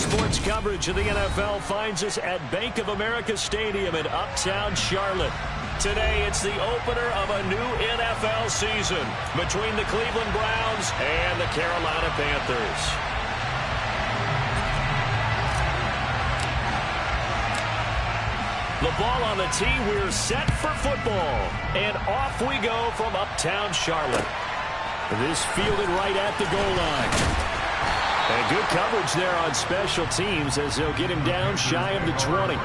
Sports coverage of the NFL finds us at Bank of America Stadium in Uptown Charlotte. Today, it's the opener of a new NFL season between the Cleveland Browns and the Carolina Panthers. The ball on the tee, we're set for football. And off we go from Uptown Charlotte. This fielded right at the goal line. And good coverage there on special teams as they'll get him down shy of the 20.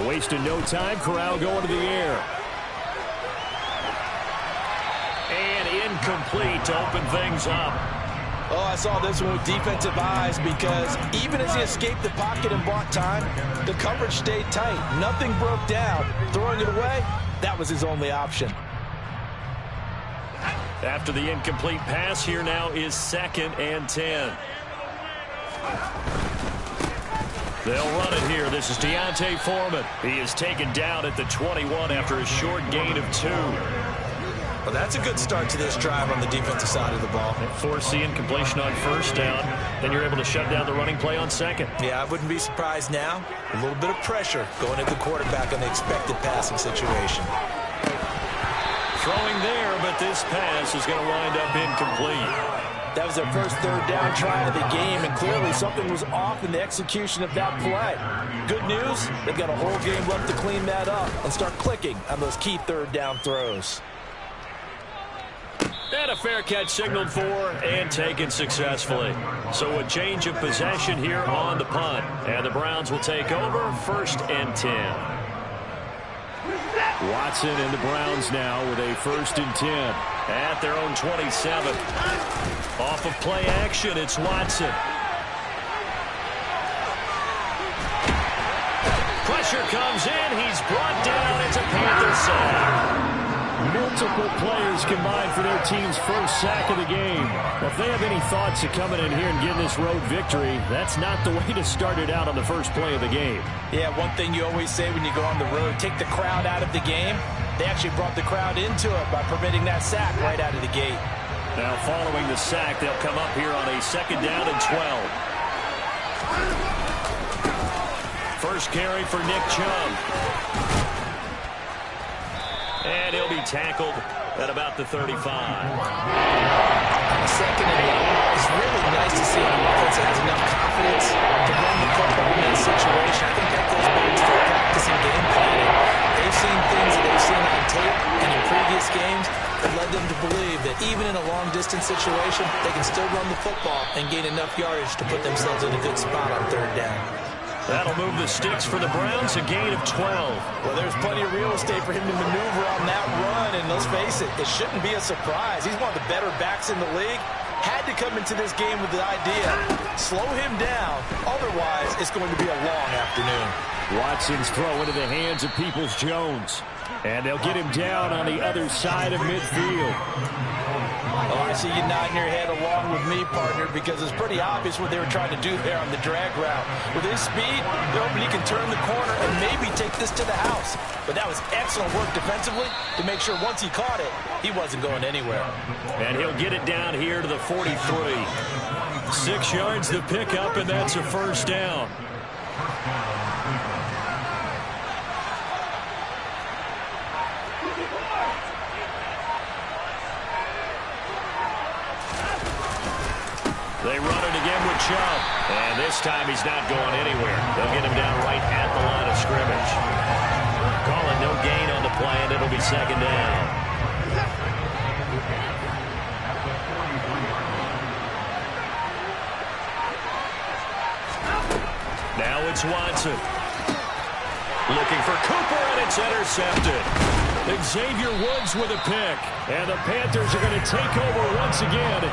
Wasting no time. Corral going to the air. And incomplete to open things up. Oh, I saw this one with defensive eyes because even as he escaped the pocket and bought time, the coverage stayed tight. Nothing broke down. Throwing it away, that was his only option. After the incomplete pass, here now is 2nd and 10. They'll run it here. This is D'Onta Foreman. He is taken down at the 21 after a short gain of 2. Well, that's a good start to this drive on the defensive side of the ball. Force the incompletion on 1st down. Then you're able to shut down the running play on 2nd. Yeah, I wouldn't be surprised now. A little bit of pressure going at the quarterback on the expected passing situation. Throwing there, but this pass is going to wind up incomplete. That was their first 3rd down try of the game, and clearly something was off in the execution of that play. Good news, they've got a whole game left to clean that up and start clicking on those key 3rd down throws. And a fair catch signaled for and taken successfully. So a change of possession here on the punt. And the Browns will take over 1st and 10. Watson and the Browns now with a 1st and 10 at their own 27. Off of play action, it's Watson. Pressure comes in. He's brought down. It's a Panther sack. Multiple players combined for their team's first sack of the game. Well, if they have any thoughts of coming in here and getting this road victory, that's not the way to start it out on the first play of the game. Yeah, one thing you always say when you go on the road, take the crowd out of the game. They actually brought the crowd into it by permitting that sack right out of the gate. Now, following the sack, they'll come up here on a 2nd down and 12. First carry for Nick Chubb. And he'll be tackled at about the 35. 2nd and 8. It's really nice to see an offense that has enough confidence to run the football in that situation. I think that goes back to their practice and game planning. They've seen things that they've seen on tape and in previous games that led them to believe that even in a long-distance situation, they can still run the football and gain enough yardage to put themselves in a good spot on 3rd down. That'll move the sticks for the Browns, a gain of 12. Well, there's plenty of real estate for him to maneuver on that run, and let's face it, it shouldn't be a surprise. He's one of the better backs in the league. Had to come into this game with the idea, slow him down, otherwise it's going to be a long afternoon. Watson's throw into the hands of Peoples-Jones, and they'll get him down on the other side of midfield. Oh, I see you nodding your head along with me, partner, because it's pretty obvious what they were trying to do there on the drag route. With his speed, he can turn the corner and maybe take this to the house. But that was excellent work defensively to make sure once he caught it, he wasn't going anywhere. And he'll get it down here to the 43. 6 yards to pick up, and that's a 1st down. They run it again with Chubb. And this time he's not going anywhere. They'll get him down right at the line of scrimmage. Call it no gain on the play, and it'll be 2nd down. Now it's Watson. Looking for Cooper, and it's intercepted. Xavier Woods with a pick. And the Panthers are going to take over once again.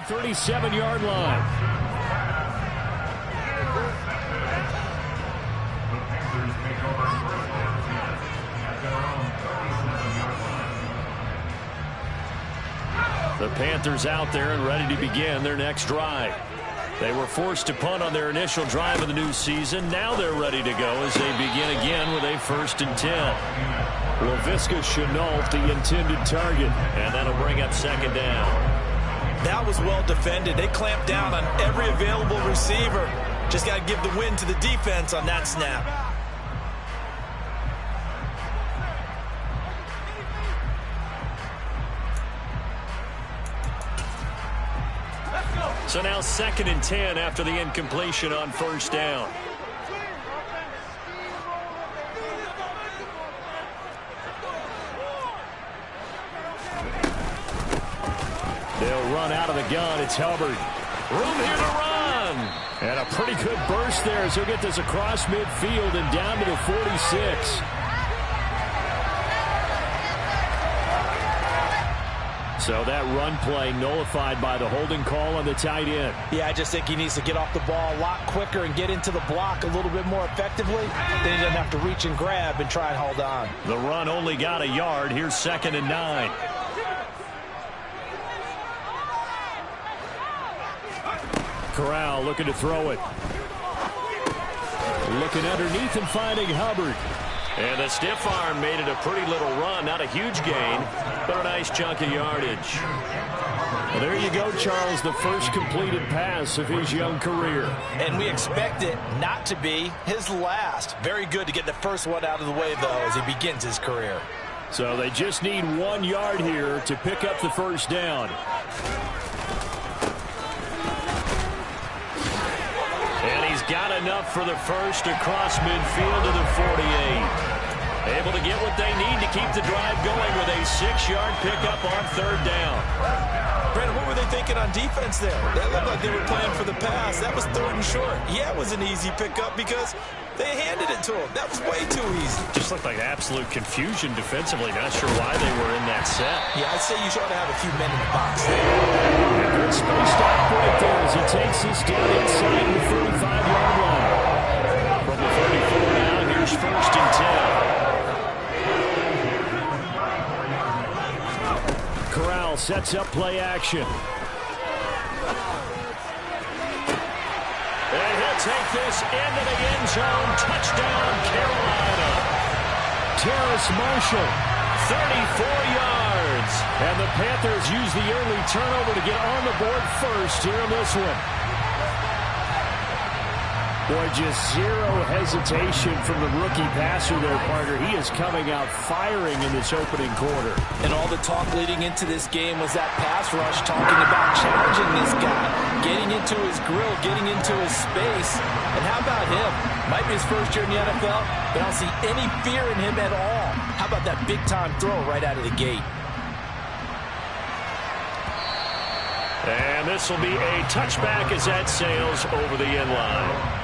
37-yard line. The Panthers out there and ready to begin their next drive. They were forced to punt on their initial drive of the new season. Now they're ready to go as they begin again with a 1st and 10. Laviska Shenault, the intended target, and that'll bring up 2nd down. That was well defended. They clamped down on every available receiver. Just got to give the win to the defense on that snap. So now 2nd and 10 after the incompletion on 1st down. They'll run out of the gun. It's Hubbard. Room here to run. And a pretty good burst there as he'll get this across midfield and down to the 46. So that run play nullified by the holding call on the tight end. Yeah, I just think he needs to get off the ball a lot quicker and get into the block a little bit more effectively. Then he doesn't have to reach and grab and try and hold on. The run only got a yard. Here's 2nd and 9. Corral looking to throw it. Looking underneath and finding Hubbard. And the stiff arm made it a pretty little run. Not a huge gain, but a nice chunk of yardage. Well, there you go, Charles, the first completed pass of his young career. And we expect it not to be his last. Very good to get the first one out of the way, though, as he begins his career. So they just need 1 yard here to pick up the 1st down. And he's got enough for the first across midfield to the 48. Able to get what they need to keep the drive going with a 6-yard pickup on 3rd down. Brandon, what were they thinking on defense there? That looked like they were playing for the pass. That was 3rd and short. Yeah, it was an easy pickup because they handed it to him. That was way too easy. Just looked like absolute confusion defensively. Not sure why they were in that set. Yeah, I'd say you ought to have a few men in the box there. Good space to operate there as he takes this down inside the 35-yard line. From the 34 now, here's 1st and 10. Corral sets up play action. And he'll take this into the end zone. Touchdown, Carolina. Terrace Marshall, 34 yards. And the Panthers use the early turnover to get on the board first here in this one. Boy, just zero hesitation from the rookie passer there, partner. He is coming out firing in this opening quarter. And all the talk leading into this game was that pass rush, talking about challenging this guy, getting into his grill, getting into his space. And how about him? Might be his first year in the NFL, but I don't see any fear in him at all. How about that big-time throw right out of the gate? And this will be a touchback as that sails over the end line.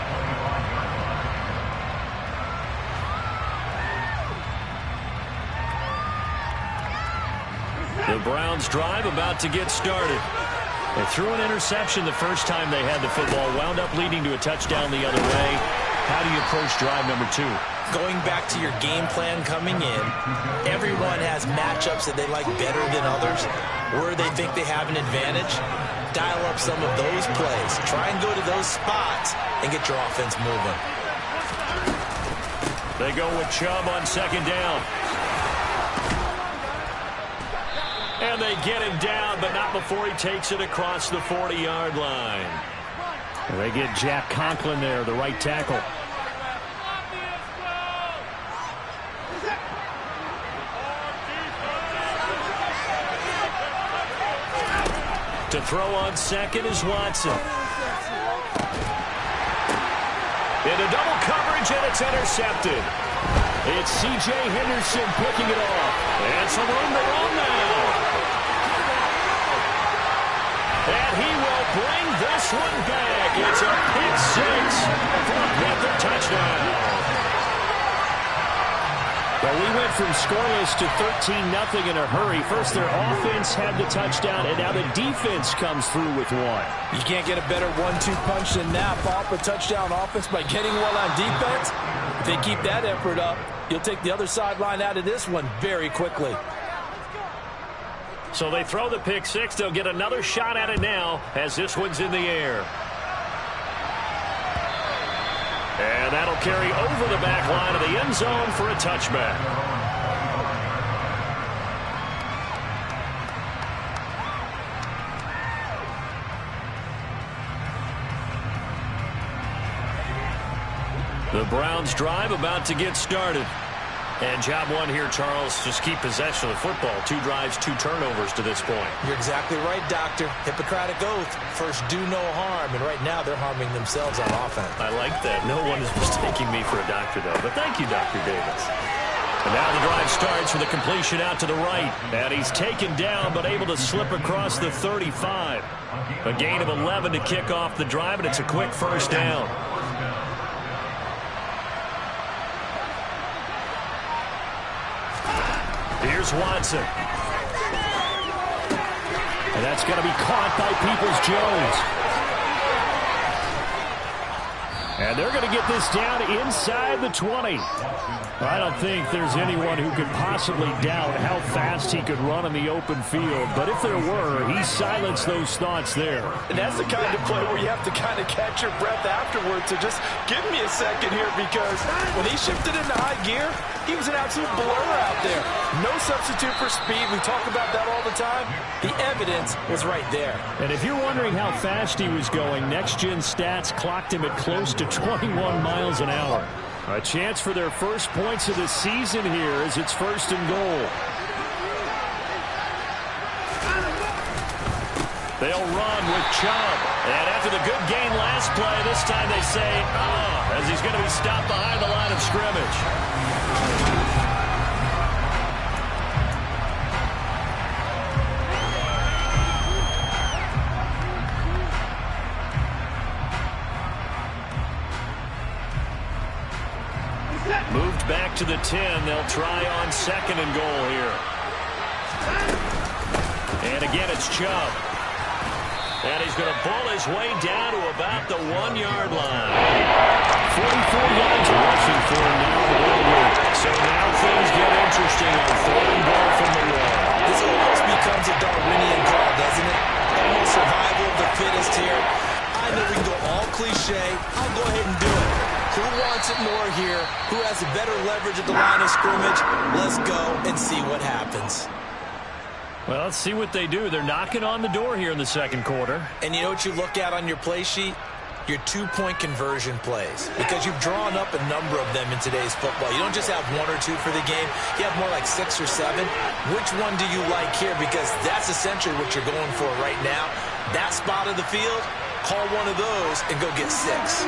The Browns drive about to get started. They threw an interception the first time they had the football, wound up leading to a touchdown the other way. How do you approach drive number 2? Going back to your game plan coming in, everyone has matchups that they like better than others, where they think they have an advantage. Dial up some of those plays. Try and go to those spots and get your offense moving. They go with Chubb on 2nd down. And they get him down, but not before he takes it across the 40-yard line. And they get Jack Conklin there, the right tackle. To throw on 2nd is Watson. Into double coverage, and it's intercepted. It's C.J. Henderson picking it off. And some room to run now. And he will bring this one back. It's a pick 6 for a Panther touchdown. Well, we went from scoreless to 13-0 in a hurry. First, their offense had the touchdown, and now the defense comes through with one. You can't get a better 1-2 punch than that. Follow up a touchdown offense by getting one on defense. If they keep that effort up, you'll take the other sideline out of this one very quickly. So they throw the pick six. They'll get another shot at it now as this one's in the air. And that'll carry over the back line of the end zone for a touchback. The Browns drive about to get started. And job one here, Charles, just keep possession of the football. 2 drives, 2 turnovers to this point. You're exactly right, Doctor. Hippocratic oath. First, do no harm. And right now, they're harming themselves on offense. I like that. No one is mistaking me for a doctor, though. But thank you, Dr. Davis. And now the drive starts with a completion out to the right. And he's taken down, but able to slip across the 35. A gain of 11 to kick off the drive, and it's a quick first down. Here's Watson. And that's going to be caught by Peoples-Jones. And they're going to get this down inside the 20. I don't think there's anyone who could possibly doubt how fast he could run in the open field. But if there were, he silenced those thoughts there. And that's the kind of play where you have to kind of catch your breath afterwards. So just give me a second here, because when he shifted into high gear, he was an absolute blur out there. No substitute for speed. We talk about that all the time. The evidence was right there. And if you're wondering how fast he was going, Next Gen Stats clocked him at close to 21 miles an hour. A chance for their first points of the season here as it's 1st and goal. They'll run with Chubb. And after the good gain last play, this time they say, as he's going to be stopped behind the line of scrimmage. Moved back to the 10. They'll try on 2nd and goal here. And again, it's Chubb. And he's going to bull his way down to about the 1-yard line. 44 yards rushing for him now. So now things get interesting on 3rd and goal from the 1. This almost becomes a Darwinian call, doesn't it? Almost survival of the fittest here. I know we can go all cliche. I'll go ahead and do it. Who wants it more here? Who has a better leverage at the line of scrimmage? Let's go and see what happens. Well, let's see what they do. They're knocking on the door here in the 2nd quarter. And you know what you look at on your play sheet? Your 2-point conversion plays. Because you've drawn up a number of them in today's football. You don't just have 1 or 2 for the game. You have more like 6 or 7. Which one do you like here? Because that's essentially what you're going for right now. That spot of the field, call one of those and go get 6.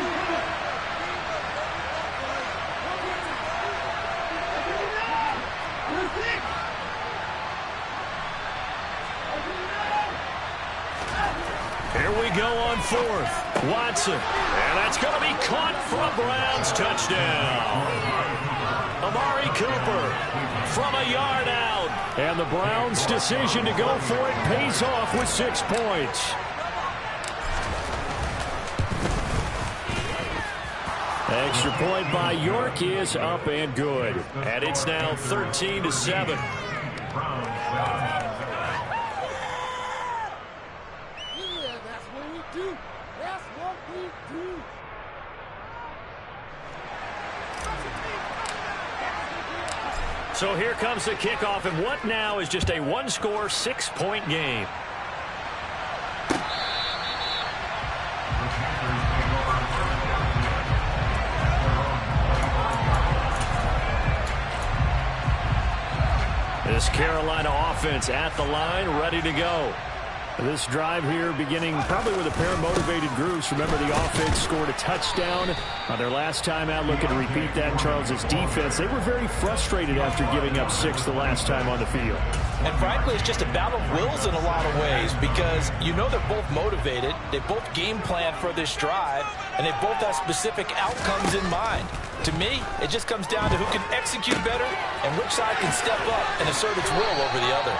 Here we go on 4th. Watson. And that's going to be caught for a Browns touchdown. Amari Cooper from a yard out. And the Browns' decision to go for it pays off with 6 points. Extra point by York is up and good. And it's now 13-7. So here comes the kickoff, and what now is just a 1-score, 6-point game. This Carolina offense at the line, ready to go. This drive here beginning probably with a pair of motivated groups. Remember, the offense scored a touchdown on their last time out. Looking to repeat that in Charles's defense. They were very frustrated after giving up 6 the last time on the field. And frankly, it's just a battle of wills in a lot of ways because you know they're both motivated, they both game plan for this drive, and they both have specific outcomes in mind. To me, it just comes down to who can execute better and which side can step up and assert its will over the other.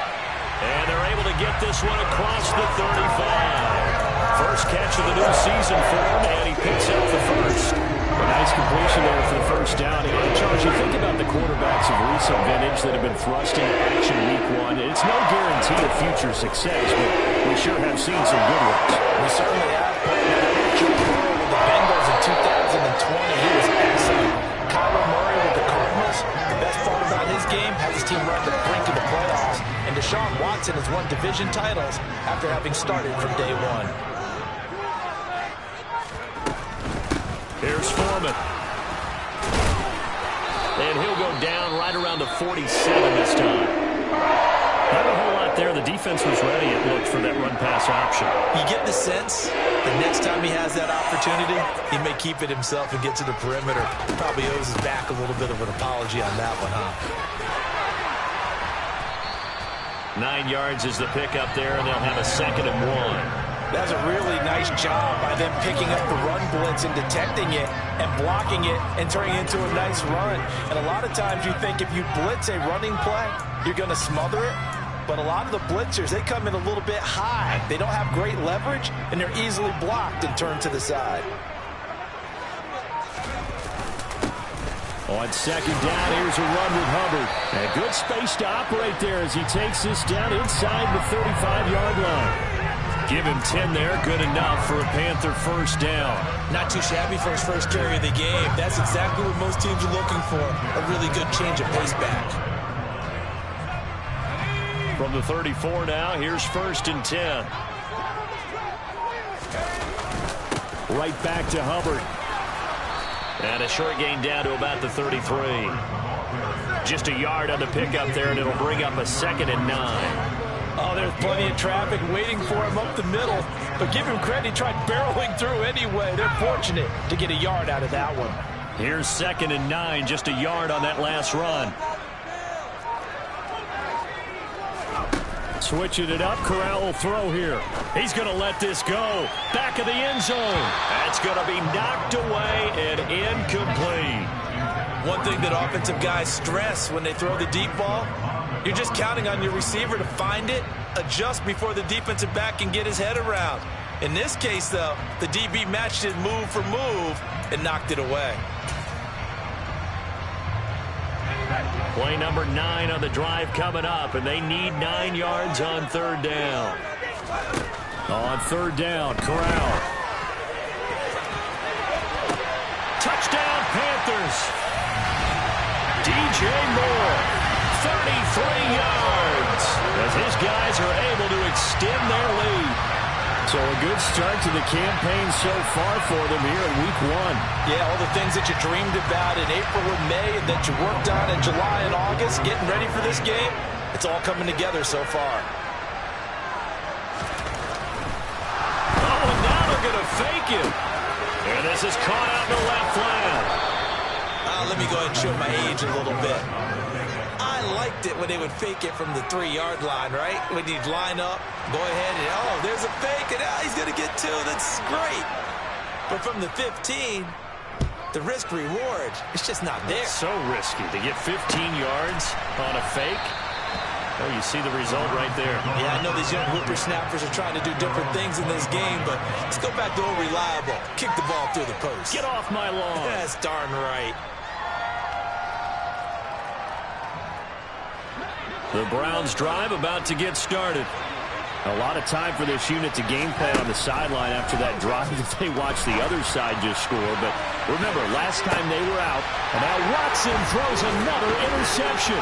And they're able to get this one across the 35. First catch of the new season for him, and he picks up the first. A nice completion there for the first down. And Charles, you think about the quarterbacks of recent vintage that have been thrust into action week one. It's no guarantee of future success, but we sure have seen some good ones. We certainly have. Joe Burrow with the Bengals in 2020, he was excellent. Kyler Murray with the Cardinals, the best part about his game, has his team right at the brink of the playoffs. And Deshaun Watson has won division titles after having started from day one. Here's Foreman. And he'll go down right around the 47 this time. Not a whole lot there. The defense was ready, it looked, for that run-pass option. You get the sense the next time he has that opportunity, he may keep it himself and get to the perimeter. Probably owes his back a little bit of an apology on that one, huh? 9 yards is the pickup there, and they'll have a 2nd and 1. That's a really nice job by them picking up the run blitz and detecting it and blocking it and turning it into a nice run. And a lot of times you think if you blitz a running play, you're going to smother it. But a lot of the blitzers, they come in a little bit high. They don't have great leverage, and they're easily blocked and turned to the side. On 2nd down, here's a run with Hubbard. And good space to operate there as he takes this down inside the 35-yard line. Give him 10 there, good enough for a Panther first down. Not too shabby for his first carry of the game. That's exactly what most teams are looking for, a really good change of pace back. From the 34 now, here's 1st and 10. Right back to Hubbard. And a short gain down to about the 33. Just a yard on the pickup there, and it'll bring up a 2nd and 9. Oh, there's plenty of traffic waiting for him up the middle. But give him credit, he tried barreling through anyway. They're fortunate to get a yard out of that one. Here's 2nd and 9, just a yard on that last run. Switching it up, Corral will throw here. He's going to let this go. Back of the end zone. That's going to be knocked away and incomplete. One thing that offensive guys stress when they throw the deep ball, you're just counting on your receiver to find it, adjust before the defensive back can get his head around. In this case, though, the DB matched it move for move and knocked it away. Play number 9 on the drive coming up, and they need 9 yards on 3rd down. On 3rd down, Corral. Touchdown, Panthers. DJ Moore. 33 yards as his guys are able to extend their lead. So a good start to the campaign so far for them here in week 1. Yeah, all the things that you dreamed about in April and May and that you worked on in July and August, getting ready for this game, it's all coming together so far. Oh, and now they're going to fake it. And this is caught out in the left flat. Let me go ahead and show my age a little bit. I liked it when they would fake it from the 3-yard line, right? When you'd line up, go ahead and, oh, there's a fake, and he's going to get 2. That's great. But from the 15, the risk-reward, it's just not there. It's so risky to get 15 yards on a fake. Oh, you see the result right there. Yeah, I know these young whippersnappers are trying to do different things in this game, but let's go back to old reliable. Kick the ball through the post. Get off my lawn. That's darn right. The Browns drive about to get started. A lot of time for this unit to game plan on the sideline after that drive that they watched the other side just score. But remember, last time they were out, and now Watson throws another interception.